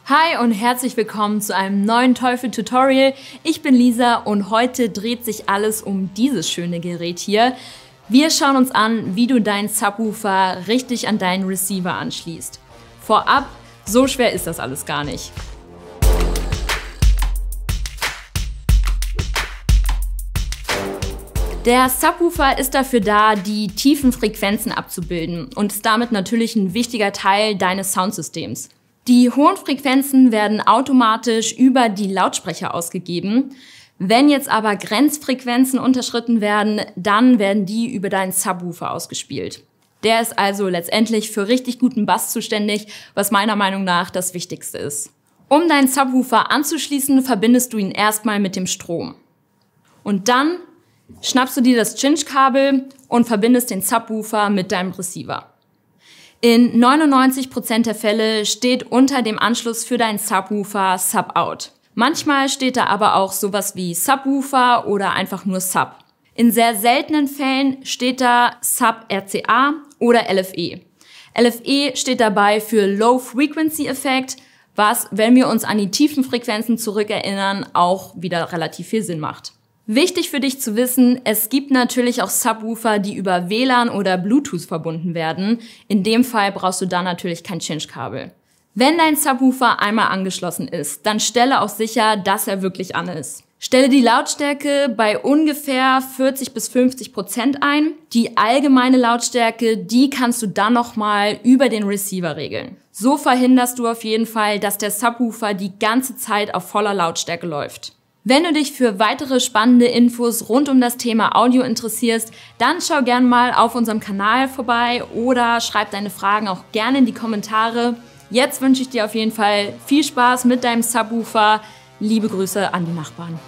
Hi und herzlich willkommen zu einem neuen Teufel-Tutorial. Ich bin Lisa und heute dreht sich alles um dieses schöne Gerät hier. Wir schauen uns an, wie du deinen Subwoofer richtig an deinen Receiver anschließt. Vorab, so schwer ist das alles gar nicht. Der Subwoofer ist dafür da, die tiefen Frequenzen abzubilden und ist damit natürlich ein wichtiger Teil deines Soundsystems. Die hohen Frequenzen werden automatisch über die Lautsprecher ausgegeben. Wenn jetzt aber Grenzfrequenzen unterschritten werden, dann werden die über deinen Subwoofer ausgespielt. Der ist also letztendlich für richtig guten Bass zuständig, was meiner Meinung nach das Wichtigste ist. Um deinen Subwoofer anzuschließen, verbindest du ihn erstmal mit dem Strom. Und dann schnappst du dir das Cinch-Kabel und verbindest den Subwoofer mit deinem Receiver. In 99% der Fälle steht unter dem Anschluss für deinen Subwoofer Sub-Out. Manchmal steht da aber auch sowas wie Subwoofer oder einfach nur Sub. In sehr seltenen Fällen steht da Sub-RCA oder LFE. LFE steht dabei für Low Frequency Effect, was, wenn wir uns an die tiefen Frequenzen zurückerinnern, auch wieder relativ viel Sinn macht. Wichtig für dich zu wissen, es gibt natürlich auch Subwoofer, die über WLAN oder Bluetooth verbunden werden. In dem Fall brauchst du da natürlich kein Cinch-Kabel. Wenn dein Subwoofer einmal angeschlossen ist, dann stelle auch sicher, dass er wirklich an ist. Stelle die Lautstärke bei ungefähr 40 bis 50% ein. Die allgemeine Lautstärke, die kannst du dann nochmal über den Receiver regeln. So verhinderst du auf jeden Fall, dass der Subwoofer die ganze Zeit auf voller Lautstärke läuft. Wenn du dich für weitere spannende Infos rund um das Thema Audio interessierst, dann schau gerne mal auf unserem Kanal vorbei oder schreib deine Fragen auch gerne in die Kommentare. Jetzt wünsche ich dir auf jeden Fall viel Spaß mit deinem Subwoofer. Liebe Grüße an die Nachbarn.